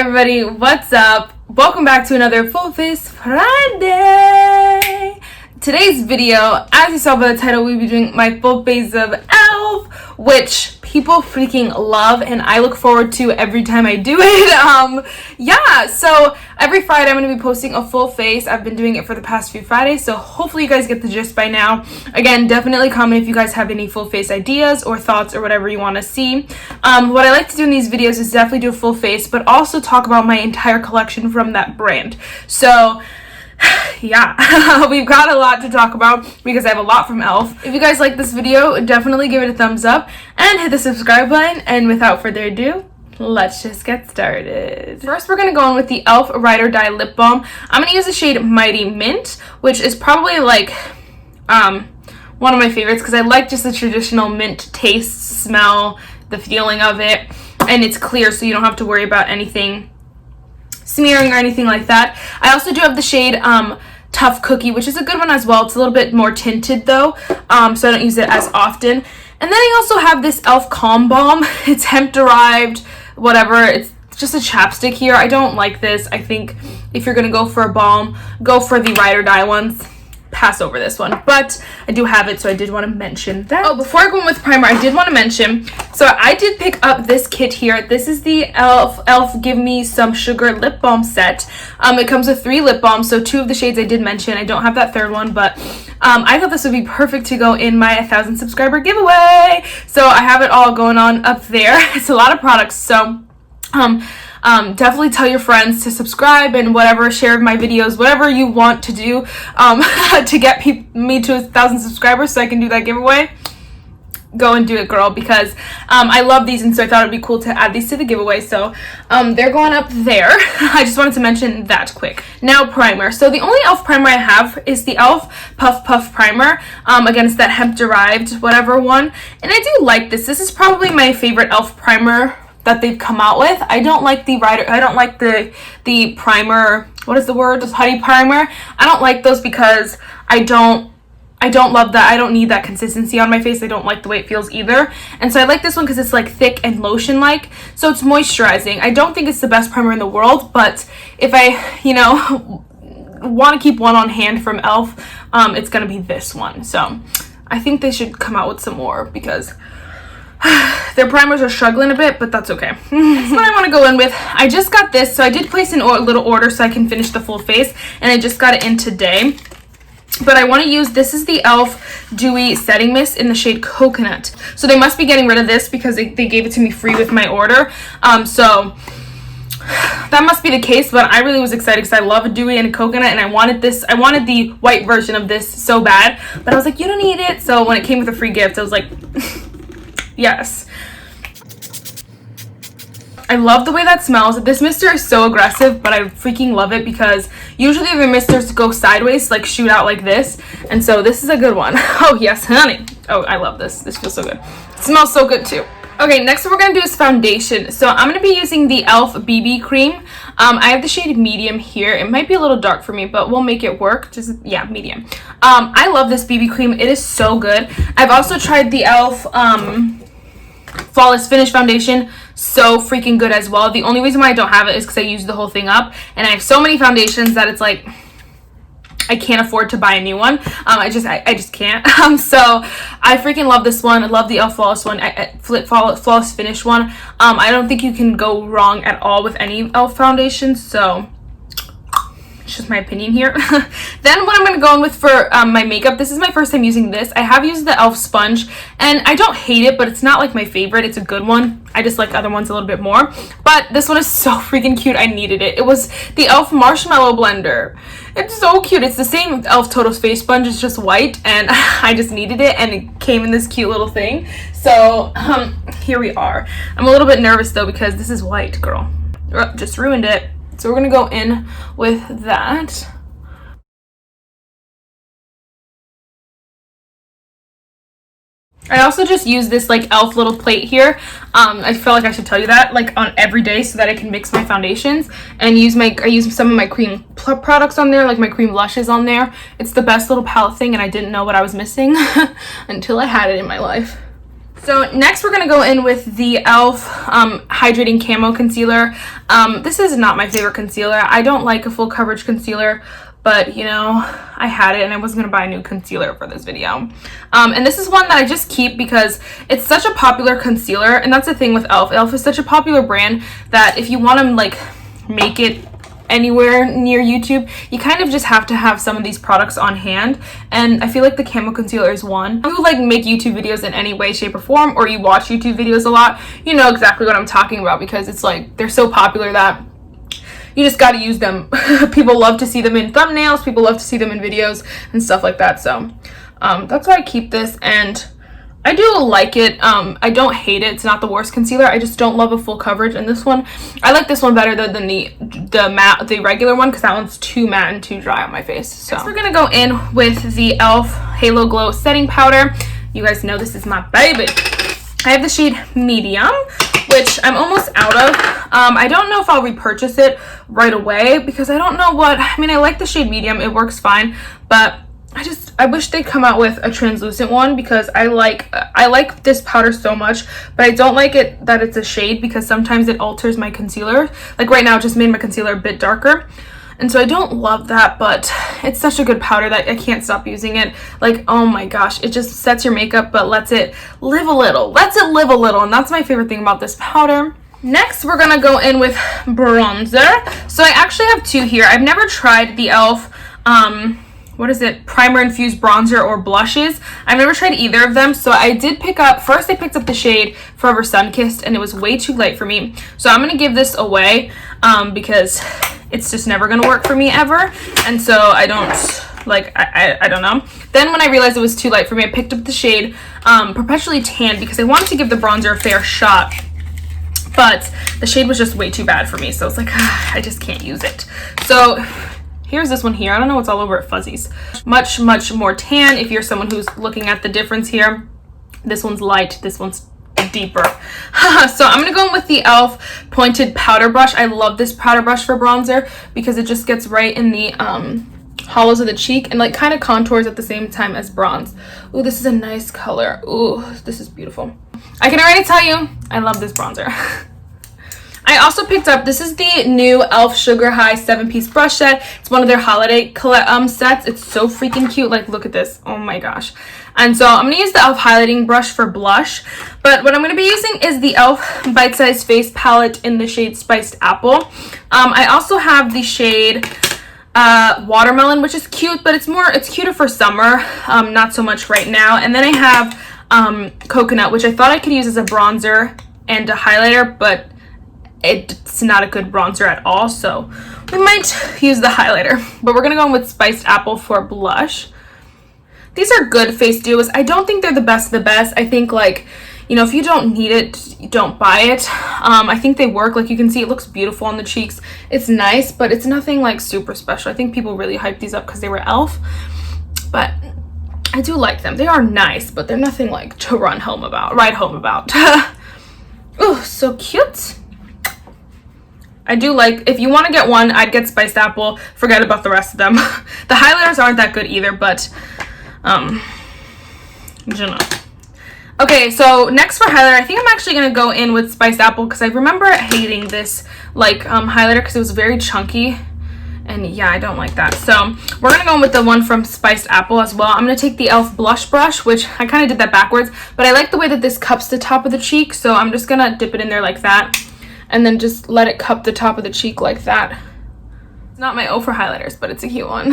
everybody, what's up? Welcome back to another Full Face Friday. Today's video, as you saw by the title, we'll be doing my full face of e.l.f., which people freaking love and I look forward to every time I do it. Yeah, so every Friday I'm going to be posting a full face. I've been doing it for the past few Fridays, so hopefully you guys get the gist by now. Again, definitely comment if you guys have any full face ideas or thoughts or whatever you want to see. What I like to do in these videos is definitely do a full face, but also talk about my entire collection from that brand. So yeah, we've got a lot to talk about because I have a lot from e.l.f. If you guys like this video, definitely give it a thumbs up and hit the subscribe button. And without further ado, let's just get started. First, we're gonna go in with the e.l.f. Ride or Die Lip Balm. I'm gonna use the shade Mighty Mint, which is probably like one of my favorites because I like just the traditional mint taste, smell, the feeling of it, and it's clear so you don't have to worry about anything smearing or anything like that. I also do have the shade Tough Cookie, which is a good one as well. It's a little bit more tinted though, so I don't use it as often. And then I also have this e.l.f. Calm Balm. It's hemp derived, whatever. It's just a chapstick here. I don't like this. I think if you're gonna go for a balm, go for the Ride or Die ones. Pass over this one, but I do have it, so I did want to mention that. Oh, before I go in with primer, I did want to mention, so I did pick up this kit here. This is the e.l.f. Give Me Some Sugar lip balm set. It comes with 3 lip balms, so 2 of the shades I did mention. I don't have that third one, but I thought this would be perfect to go in my 1,000 subscriber giveaway. So I have it all going on up there. It's a lot of products, so definitely tell your friends to subscribe and whatever, share my videos, whatever you want to do to get me to 1,000 subscribers so I can do that giveaway. Go and do it, girl, because I love these, and so I thought it'd be cool to add these to the giveaway. So they're going up there. I just wanted to mention that quick. Now, primer. So the only e.l.f. primer I have is the e.l.f. Puff Puff Primer. Again, it's that hemp derived whatever one, and I do like this. This is probably my favorite e.l.f. primer that they've come out with. I don't like the primer, what is the word? The putty primer. I don't like those because I don't love that. I don't need that consistency on my face. I don't like the way it feels either. And so I like this one because it's like thick and lotion like, so it's moisturizing. I don't think it's the best primer in the world, but if I, want to keep one on hand from e.l.f., it's gonna be this one. So I think they should come out with some more because their primers are struggling a bit, but that's okay. That's what I want to go in with. I just got this, so I did place in a little order so I can finish the full face, and I just got it in today. But I want to use, this is the e.l.f. Dewy Setting Mist in the shade Coconut. So they must be getting rid of this because they gave it to me free with my order. So that must be the case, but I really was excited because I love a dewy and a coconut, and I wanted the white version of this so bad, but I was like, you don't need it. So when it came with a free gift, I was like, yes. I love the way that smells. This mister is so aggressive, but I freaking love it because usually the misters go sideways, like shoot out like this, and so this is a good one. Oh yes, honey. Oh, I love this. This feels so good. It smells so good too. Okay, next what we're gonna do is foundation. So I'm gonna be using the e.l.f. BB cream. I have the shade medium here. It might be a little dark for me, but we'll make it work. Just, yeah, medium. I love this BB cream. It is so good. I've also tried the e.l.f. Flawless Finish foundation. So freaking good as well. The only reason why I don't have it is because I used the whole thing up, and I have so many foundations that it's like I can't afford to buy a new one. I just can't. So I freaking love this one. I love the e.l.f. Flawless one. Flawless Finish one. I don't think you can go wrong at all with any e.l.f. foundation. So it's just my opinion here. Then what I'm going to go in with for my makeup, this is my first time using this. I have used the e.l.f. sponge, and I don't hate it, but it's not like my favorite. It's a good one. I just like other ones a little bit more, but this one is so freaking cute. I needed it. It was the e.l.f. Marshmallow Blender. It's so cute. It's the same with e.l.f. Total Face Sponge. It's just white, and I just needed it, and it came in this cute little thing. So here we are. I'm a little bit nervous though because this is white, girl. Just ruined it. So we're gonna go in with that. I also just use this like e.l.f. little plate here. I feel like I should tell you that, like on every day, so that I can mix my foundations and I use some of my cream products on there, like my cream blushes on there. It's the best little palette thing, and I didn't know what I was missing until I had it in my life. So next we're going to go in with the e.l.f. Hydrating Camo Concealer. This is not my favorite concealer. I don't like a full coverage concealer, but you know, I had it and I wasn't going to buy a new concealer for this video. And this is one that I just keep because it's such a popular concealer, and that's the thing with e.l.f. e.l.f. is such a popular brand that if you want to like make it anywhere near YouTube, you kind of just have to have some of these products on hand, and I feel like the Camo Concealer is one. If you like make YouTube videos in any way, shape, or form, or you watch YouTube videos a lot, you know exactly what I'm talking about, because it's like they're so popular that you just got to use them. People love to see them in thumbnails, people love to see them in videos and stuff like that. So that's why I keep this, and I do like it. I don't hate it. It's not the worst concealer. I just don't love a full coverage. And this one, I like this one better than the regular one, because that one's too matte and too dry on my face. So next we're gonna go in with the e.l.f. Halo Glow Setting Powder. You guys know this is my baby. I have the shade Medium, which I'm almost out of. I don't know if I'll repurchase it right away, because I don't know what, I mean, I like the shade Medium. It works fine, but I wish they'd come out with a translucent one, because I like this powder so much, but I don't like it that it's a shade, because sometimes it alters my concealer. Like right now, it just made my concealer a bit darker, and so I don't love that, but it's such a good powder that I can't stop using it. Like, oh my gosh, it just sets your makeup but lets it live a little. And that's my favorite thing about this powder. Next, we're gonna go in with bronzer. So I actually have two here. I've never tried the e.l.f. What is it, primer infused bronzer or blushes. I've never tried either of them, so I did pick up, first I picked up the shade Forever Sunkissed, and it was way too light for me, so I'm gonna give this away because it's just never gonna work for me ever, and so I don't like, I don't know. Then when I realized it was too light for me, I picked up the shade Perpetually Tan, because I wanted to give the bronzer a fair shot, but the shade was just way too bad for me, so it's like, I just can't use it. So here's this one here. I don't know what's all over it, fuzzies. Much more tan if you're someone who's looking at the difference here. This one's light, this one's deeper. So I'm gonna go in with the e.l.f. Pointed Powder Brush. I love this powder brush for bronzer because it just gets right in the hollows of the cheek and like kind of contours at the same time as bronze. Ooh, this is a nice color. Ooh, this is beautiful. I can already tell you, I love this bronzer. I also picked up, this is the new e.l.f. Sugar High 7-piece brush set. It's one of their holiday sets. It's so freaking cute. Like, look at this. Oh my gosh. And so I'm going to use the e.l.f. highlighting brush for blush. But what I'm going to be using is the e.l.f. Bite Size Face Palette in the shade Spiced Apple. I also have the shade Watermelon, which is cute, but it's cuter for summer. Not so much right now. And then I have Coconut, which I thought I could use as a bronzer and a highlighter, but it's not a good bronzer at all, so we might use the highlighter. But we're gonna go in with Spiced Apple for blush. These are good face duos. I don't think they're the best of the best. I think, like, you know, if you don't need it, you don't buy it. I think they work. Like, you can see it looks beautiful on the cheeks. It's nice, but it's nothing like super special. I think people really hyped these up because they were e.l.f. But I do like them. They are nice, but they're nothing like to ride home about. Oh, so cute. I do like, if you want to get one, I'd get Spiced Apple. Forget about the rest of them. The highlighters aren't that good either, but you know. Okay, so next for highlighter, I think I'm actually going to go in with Spiced Apple, because I remember hating this like highlighter because it was very chunky, and yeah, I don't like that. So we're going to go in with the one from Spiced Apple as well. I'm going to take the e.l.f. blush brush, which I kind of did that backwards, but I like the way that this cups the top of the cheek, so I'm just going to dip it in there like that. And then just let it cup the top of the cheek like that. It's not my O for highlighters, but it's a cute one.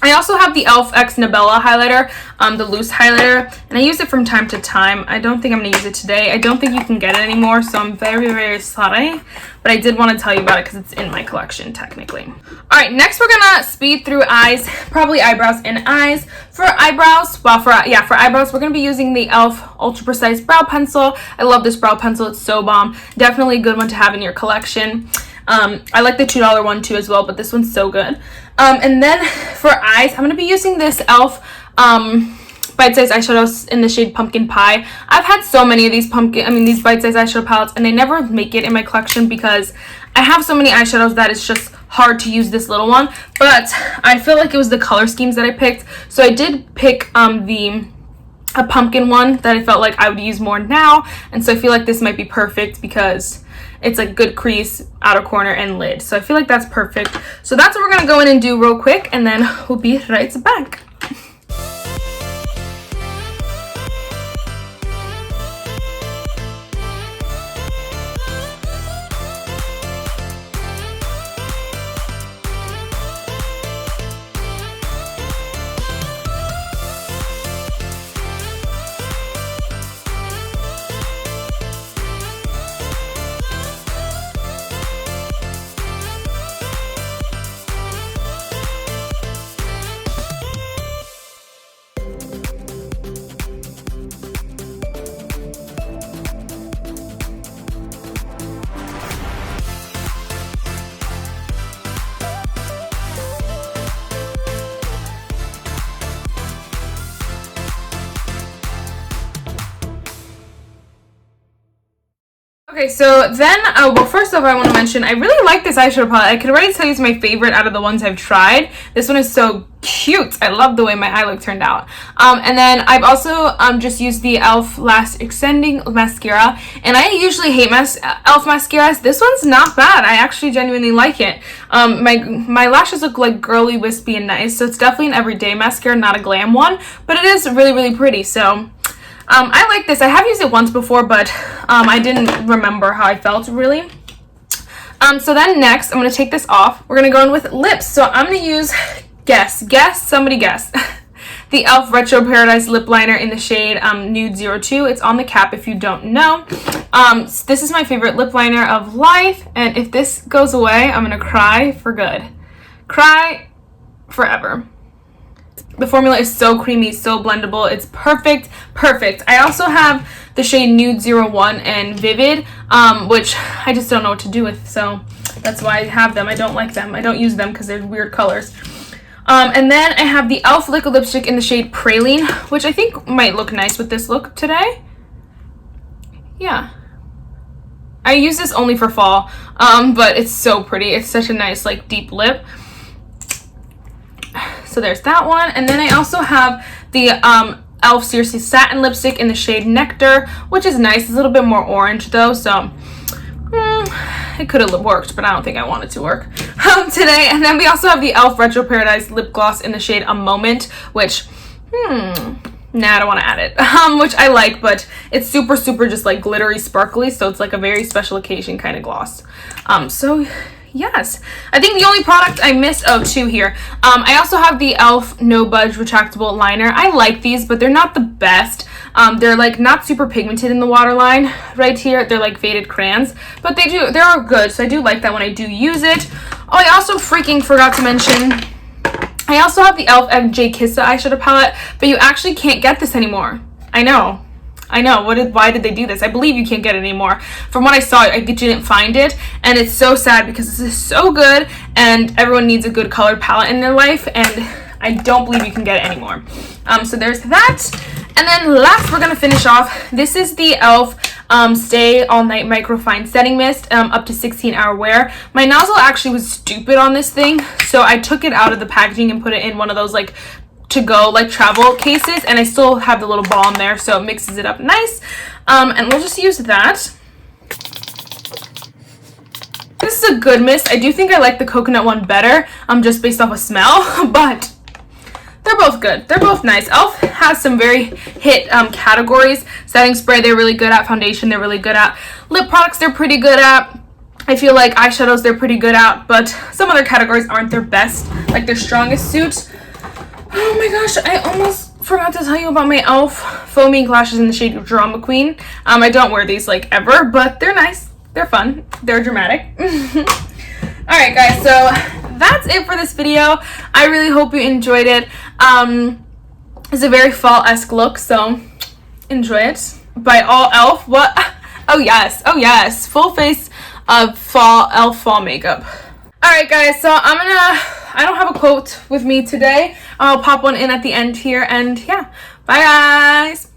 I also have the e.l.f. X Nabela highlighter, the loose highlighter, and I use it from time to time. I don't think I'm going to use it today. I don't think you can get it anymore, so I'm very sorry. But I did want to tell you about it because it's in my collection, technically. Alright, next we're going to speed through eyes, probably eyebrows and eyes. For eyebrows, for eyebrows, we're going to be using the e.l.f. Ultra Precise Brow Pencil. I love this brow pencil. It's so bomb. Definitely a good one to have in your collection. I like the $2 one too as well, but this one's so good. And then for eyes, I'm going to be using this e.l.f. bite-size eyeshadows in the shade Pumpkin Pie. I've had so many of these these bite-size eyeshadow palettes, and they never make it in my collection because I have so many eyeshadows that it's just hard to use this little one. But I feel like it was the color schemes that I picked. So I did pick the a pumpkin one that I felt like I would use more now, and so I feel like this might be perfect because it's like good crease, outer corner, and lid. So I feel like that's perfect. So that's what we're gonna go in and do real quick, and then we'll be right back. Okay, so then, well, first off, I want to mention, I really like this eyeshadow palette. I can already tell you it's my favorite out of the ones I've tried. This one is so cute. I love the way my eye look turned out. And then I've also just used the e.l.f. Lash Extending Mascara. And I usually hate e.l.f. mascaras. This one's not bad. I actually genuinely like it. My lashes look like girly, wispy, and nice. So it's definitely an everyday mascara, not a glam one. But it is really, really pretty. So I like this. I have used it once before, but I didn't remember how I felt, really. So then next, I'm going to take this off. We're going to go in with lips. So I'm going to use, somebody guess, the e.l.f. Retro Paradise Lip Liner in the shade Nude 02. It's on the cap if you don't know. This is my favorite lip liner of life, and if this goes away, I'm going to cry for good. Cry forever. The formula is so creamy, so blendable. It's perfect. I also have the shade Nude 01 and Vivid, which I just don't know what to do with, so that's why I have them. I don't like them. I don't use them because they're weird colors. And then I have the e.l.f. liquid lipstick in the shade Praline, which I think might look nice with this look today. Yeah. I use this only for fall, but it's so pretty. It's such a nice, like, deep lip. So there's that one. And then I also have the e.l.f. Seriously Satin lipstick in the shade Nectar, which is nice. It's a little bit more orange though, so it could have worked, but I don't think I want it to work today. And then we also have the e.l.f. Retro Paradise lip gloss in the shade A Moment, which nah, I don't want to add it, which I like, but it's super just like glittery, sparkly, so it's like a very special occasion kind of gloss. So yes, I think the only product I missed, two here. I also have the e.l.f. No Budge Retractable Liner. I like these, but they're not the best. They're like not super pigmented in the waterline right here. They're like faded crayons, but they're good, so I do like that when I do use it. Oh, I also freaking forgot to mention, I also have the e.l.f. MJ Kissa eyeshadow palette, but you actually can't get this anymore. I know. Why did they do this? I believe you can't get it anymore. From what I saw, I didn't find it, and it's so sad because this is so good, and everyone needs a good colored palette in their life, and I don't believe you can get it anymore. So there's that. And then last, we're gonna finish off. This is the e.l.f. Stay All Night Microfine Setting Mist, up to 16-hour wear. My nozzle actually was stupid on this thing, so I took it out of the packaging and put it in one of those like to-go like travel cases, and I still have the little balm there, so it mixes it up nice. And we'll just use that. This is a good mist. I do think I like the coconut one better, just based off of smell, but they're both good. They're both nice. e.l.f. has some very hit categories. Setting spray, they're really good at. Foundation, they're really good at. Lip products, they're pretty good at. I feel like eyeshadows, they're pretty good at, but some other categories aren't their best, like their strongest suit. Oh my gosh, I almost forgot to tell you about my e.l.f. foamy ink lashes in the shade Drama Queen. I don't wear these like ever, but they're nice. They're fun. They're dramatic. Alright guys, so that's it for this video. I really hope you enjoyed it. It's a very fall-esque look, so enjoy it. By all e.l.f. What? Oh yes. Full face of fall e.l.f. fall makeup. Alright guys, so I don't have a quote with me today. I'll pop one in at the end here, and yeah, bye guys!